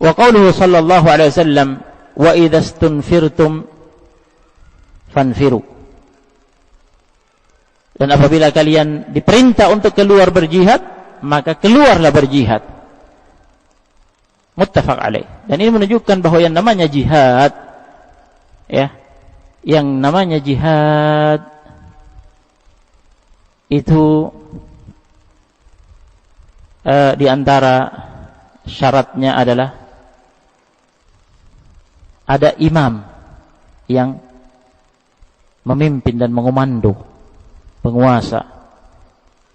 Wa qauluhu sallallahu alaihi wasallam, wa idza stunfirtum fanfiru. Dan apabila kalian diperintah untuk keluar berjihad, maka keluarlah berjihad. Muttafaq alaih. Dan ini menunjukkan bahwa yang namanya jihad, ya, yang namanya jihad itu di antara syaratnya adalah ada imam yang memimpin dan mengomando, penguasa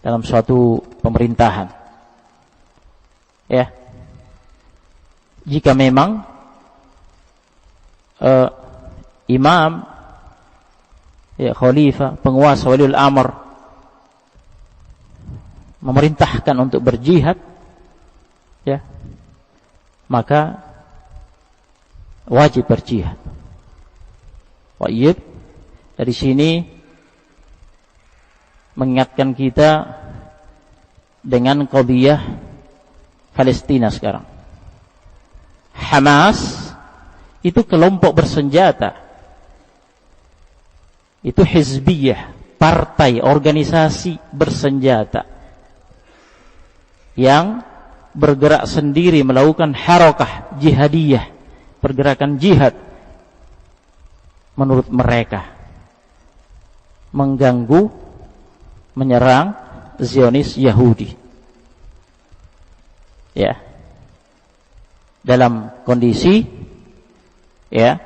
dalam suatu pemerintahan. Ya. Jika memang imam, ya, khalifah, penguasa, waliul amr memerintahkan untuk berjihad, ya, maka wajib berjihad. Wajib. Dari sini mengingatkan kita dengan qadhiyah Palestina sekarang. Hamas itu kelompok bersenjata. Itu hizbiyah, partai, organisasi bersenjata yang bergerak sendiri melakukan harakah jihadiyah, pergerakan jihad menurut mereka, mengganggu, menyerang Zionis Yahudi. Ya. Dalam kondisi, ya,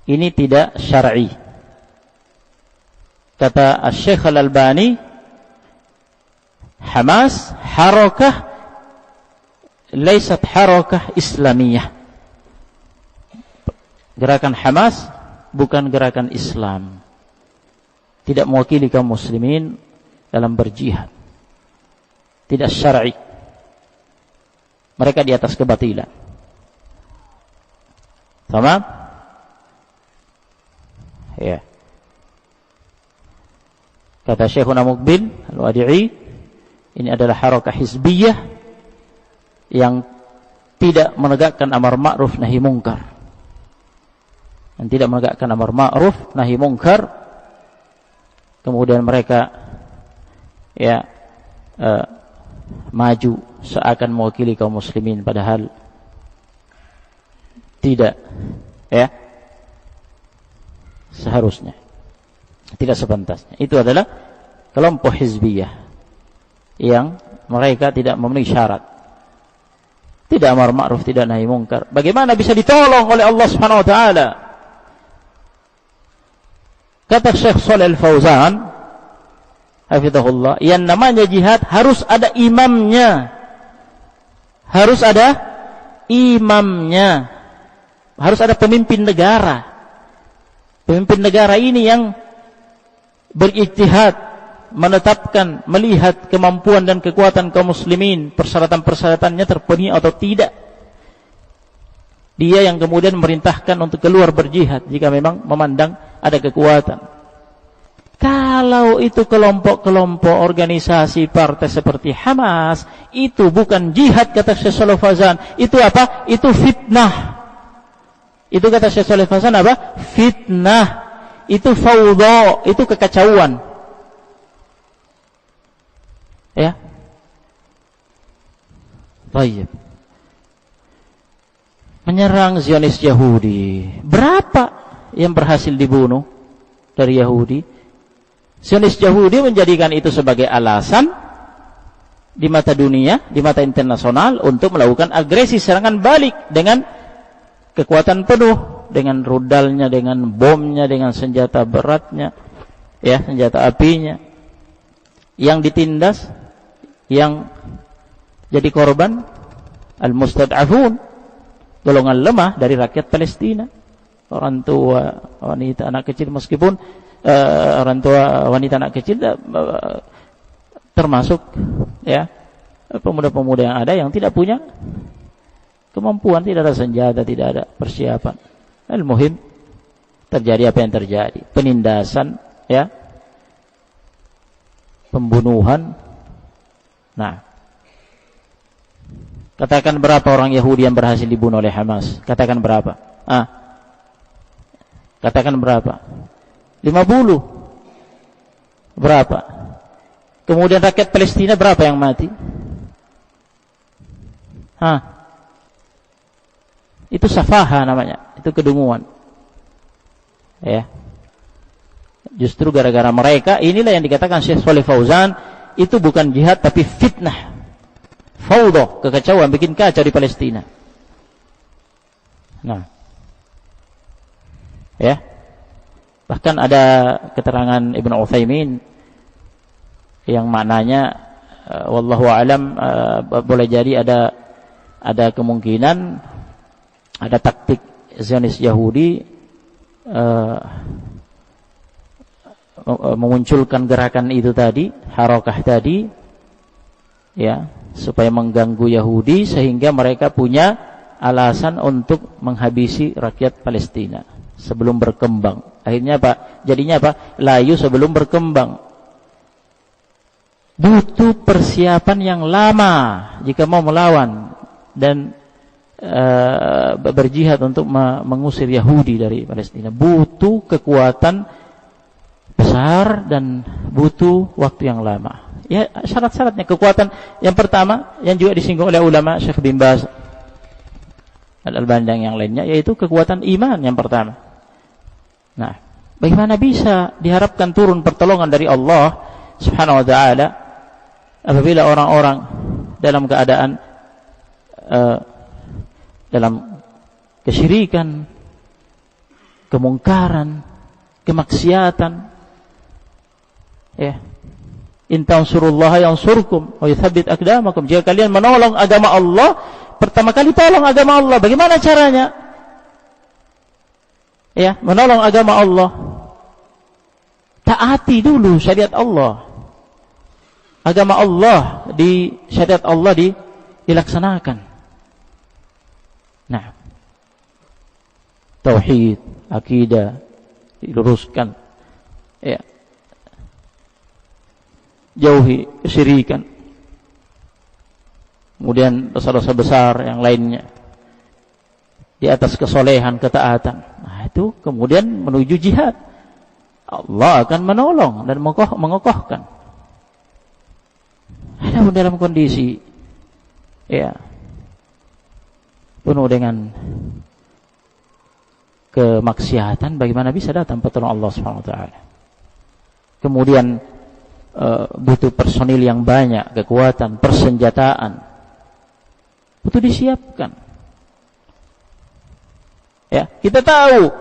ini tidak syar'i. Kata Syekh Al-Albani, Hamas harakah laysat harakah Islamiyah. Gerakan Hamas bukan gerakan Islam. Tidak mewakili kaum muslimin dalam berjihad. Tidak syar'i. Mereka di atas kebatilan. Sama? Ya. Kata Syekhuna Muqbil Al-Wadi'i, ini adalah harakah hizbiyah yang tidak menegakkan amar ma'ruf nahi mungkar. Yang tidak menegakkan amar ma'ruf nahi mungkar. Kemudian mereka, ya, maju seakan mewakili kaum muslimin, padahal tidak, ya, seharusnya, tidak sepantasnya. Itu adalah kelompok hizbiyah yang mereka tidak memenuhi syarat, tidak amar ma'ruf, tidak nahi mungkar. Bagaimana bisa ditolong oleh Allah Subhanahu wa taala? Kata Syekh Shalih Al-Fauzan hafizahullah, yang namanya jihad harus ada imamnya. Harus ada imamnya. Harus ada pemimpin negara. Pemimpin negara ini yang berijtihad, menetapkan, melihat kemampuan dan kekuatan kaum muslimin, persyaratan-persyaratannya terpenuhi atau tidak. Dia yang kemudian memerintahkan untuk keluar berjihad jika memang memandang ada kekuatan. Kalau itu kelompok-kelompok organisasi partai seperti Hamas, itu bukan jihad, kata Syekh Shalih Fauzan. Itu apa? Itu fitnah. Itu kata Syekh Shalih Fauzan apa? Fitnah. Itu fawdha, itu kekacauan. Ya. Baik. Menyerang Zionis Yahudi. Berapa yang berhasil dibunuh dari Yahudi? Zionis Yahudi menjadikan itu sebagai alasan di mata dunia, di mata internasional untuk melakukan agresi serangan balik dengan kekuatan penuh, dengan rudalnya, dengan bomnya, dengan senjata beratnya, ya, senjata apinya. Yang ditindas, yang jadi korban al-mustad'afun, golongan lemah dari rakyat Palestina, orang tua, wanita, anak kecil, meskipun orang tua, wanita, anak kecil termasuk, ya, pemuda-pemuda yang ada yang tidak punya kemampuan, tidak ada senjata, tidak ada persiapan. Al-muhim terjadi apa yang terjadi, penindasan, ya, pembunuhan. Nah, Katakan berapa orang Yahudi yang berhasil dibunuh oleh Hamas? Katakan berapa? Katakan berapa? 50. Berapa? Kemudian rakyat Palestina berapa yang mati? Itu safaha namanya, itu kedunguan. Ya. Justru gara-gara mereka, inilah yang dikatakan Syekh Shalih Fauzan, itu bukan jihad tapi fitnah. Faudah, kekacauan, bikin kacau di Palestina. Nah. Ya. Bahkan ada keterangan Ibnu Utsaimin yang maknanya wallahu alam, boleh jadi ada kemungkinan ada taktik Zionis Yahudi memunculkan gerakan itu tadi, harakah tadi, ya, supaya mengganggu Yahudi sehingga mereka punya alasan untuk menghabisi rakyat Palestina sebelum berkembang. Akhirnya Pak, jadinya apa? Layu sebelum berkembang. Butuh persiapan yang lama jika mau melawan dan berjihad untuk mengusir Yahudi dari Palestina. Butuh kekuatan besar dan butuh waktu yang lama. Ya, syarat-syaratnya kekuatan yang pertama yang juga disinggung oleh ulama Syekh bin Baz, Al-Albani dan yang lainnya, yaitu kekuatan iman yang pertama. Nah, bagaimana bisa diharapkan turun pertolongan dari Allah Subhanahu wa taala apabila orang-orang dalam keadaan dalam kesyirikan, kemungkaran, kemaksiatan, ya. In tansurullaha yansurkum wa yuthabbit aqdamakum. Jika kalian menolong agama Allah, pertama kali tolong agama Allah. Bagaimana caranya? Ya, menolong agama Allah. Taati dulu syariat Allah. Agama Allah syariat Allah dilaksanakan. Nah, tauhid, akidah diluruskan. Ya. Jauhi kesyirikan. Kemudian dosa-dosa besar yang lainnya. Di atas kesolehan, ketaatan. Nah, itu kemudian menuju jihad. Allah akan menolong dan mengokohkan. Ada dalam kondisi ya penuh dengan kemaksiatan, bagaimana bisa datang pertolongan Allah Subhanahu wa taala? Kemudian butuh personil yang banyak, kekuatan, persenjataan, butuh disiapkan. Ya, kita tahu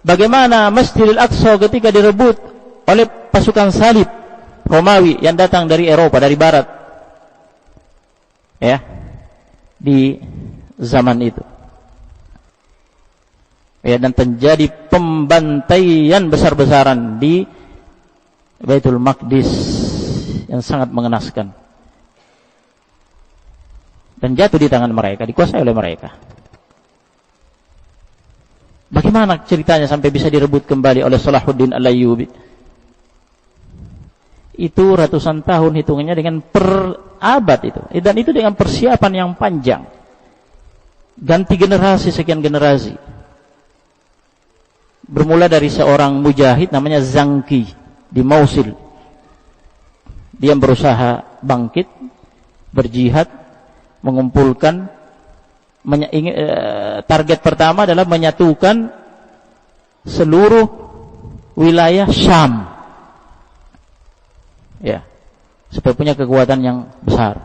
bagaimana Masjidil Aqsa ketika direbut oleh pasukan salib Romawi yang datang dari Eropa, dari Barat, ya, di zaman itu. Ya, dan terjadi pembantaian besar-besaran di Baitul Maqdis yang sangat mengenaskan dan jatuh di tangan mereka, dikuasai oleh mereka. Bagaimana ceritanya sampai bisa direbut kembali oleh Salahuddin Al-Ayyubi? Itu ratusan tahun hitungannya dengan per abad itu, dan itu dengan persiapan yang panjang, ganti generasi sekian generasi, bermula dari seorang mujahid namanya Zangki di Mosul. Dia berusaha bangkit, berjihad, mengumpulkan target pertama adalah menyatukan seluruh wilayah Syam, ya, supaya punya kekuatan yang besar.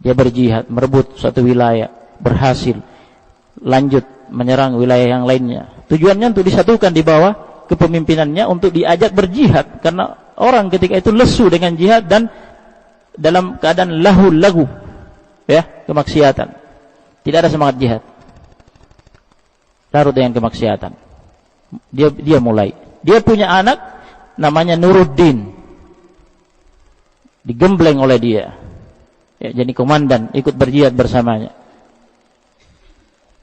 Dia berjihad, merebut suatu wilayah, berhasil, lanjut menyerang wilayah yang lainnya. Tujuannya untuk disatukan di bawah kepemimpinannya, untuk diajak berjihad, karena orang ketika itu lesu dengan jihad dan dalam keadaan lagu, ya, kemaksiatan. Tidak ada semangat jihad, larut dengan kemaksiatan. Dia mulai. Dia punya anak namanya Nuruddin, digembleng oleh dia, ya, jadi komandan, ikut berjihad bersamanya.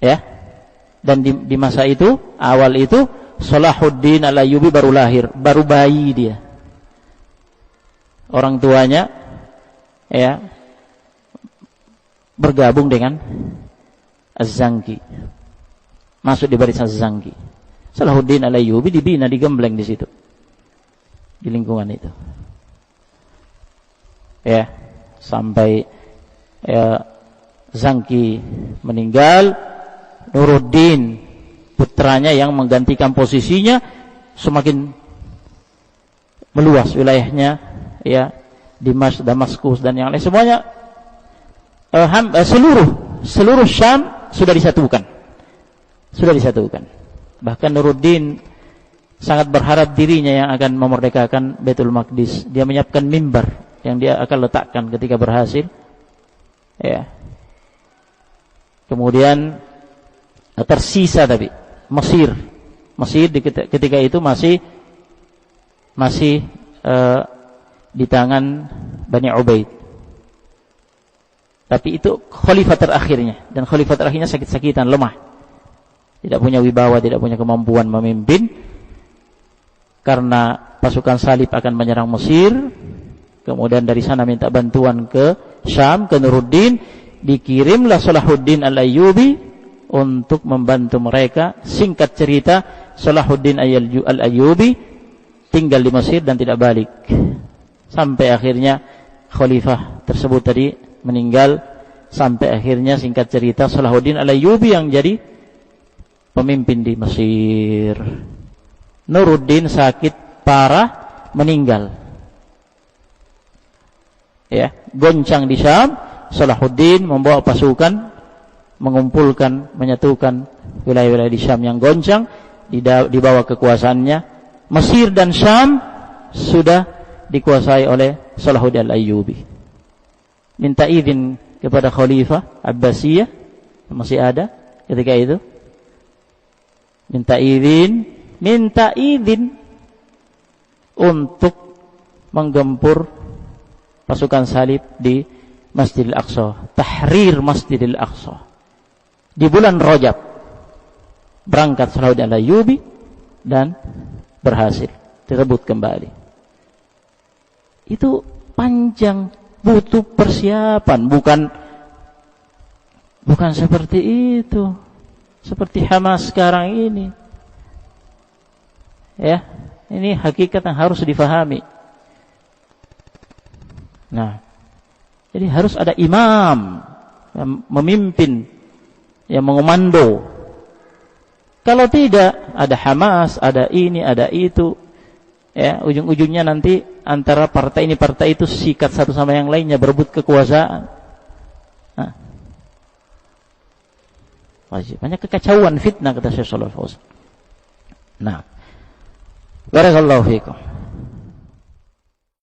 Ya, dan di masa itu, awal itu, Salahuddin Al-Ayyubi baru lahir, baru bayi dia. Orang tuanya, ya, bergabung dengan Az-Zanki, masuk di barisan Az-Zanki. Salahuddin Al-Ayyubi dibina, digembleng di situ, di lingkungan itu, ya, sampai ya, Zanki meninggal, Nuruddin putranya yang menggantikan posisinya semakin meluas wilayahnya, ya, Damaskus dan yang lain semuanya, seluruh Syam sudah disatukan. Bahkan Nuruddin sangat berharap dirinya yang akan memerdekakan Baitul Maqdis. Dia menyiapkan mimbar yang dia akan letakkan ketika berhasil, ya. Kemudian tersisa tapi Mesir ketika itu masih di tangan Bani Ubaid. Tapi itu khalifah terakhirnya, dan khalifah terakhirnya sakit-sakitan, lemah, tidak punya wibawa, tidak punya kemampuan memimpin, karena pasukan salib akan menyerang Mesir. Kemudian dari sana minta bantuan ke Syam, ke Nuruddin. Dikirimlah Salahuddin Al-Ayyubi untuk membantu mereka. Singkat cerita, Salahuddin Al-Ayyubi tinggal di Mesir dan tidak balik sampai akhirnya khalifah tersebut tadi meninggal. Sampai akhirnya singkat cerita Salahuddin Al-Ayyubi yang jadi pemimpin di Mesir. Nuruddin sakit parah, meninggal, ya, goncang di Syam. Salahuddin membawa pasukan, mengumpulkan, menyatukan wilayah-wilayah di Syam yang goncang, dibawa kekuasaannya. Mesir dan Syam sudah dikuasai oleh Salahuddin Al-Ayyubi. Minta izin kepada Khalifah Abbasiyah, masih ada ketika itu, minta izin untuk menggempur pasukan salib di Masjidil Aqsa, tahrir Masjidil Aqsa. Di bulan Rajab berangkat Salahuddin Al-Ayyubi dan berhasil direbut kembali. Itu panjang, butuh persiapan, bukan seperti itu, seperti Hamas sekarang ini. Ya, ini hakikat yang harus difahami. Nah, jadi harus ada imam yang memimpin, yang mengomando. Kalau tidak, ada Hamas, ada ini, ada itu, ya, ujung-ujungnya nanti antara partai ini partai itu sikat satu sama yang lainnya, berebut kekuasaan. Nah, banyak kekacauan, fitnah, kata Syekh Shalih Al Fauzan. Nah, barakallahu fiikum.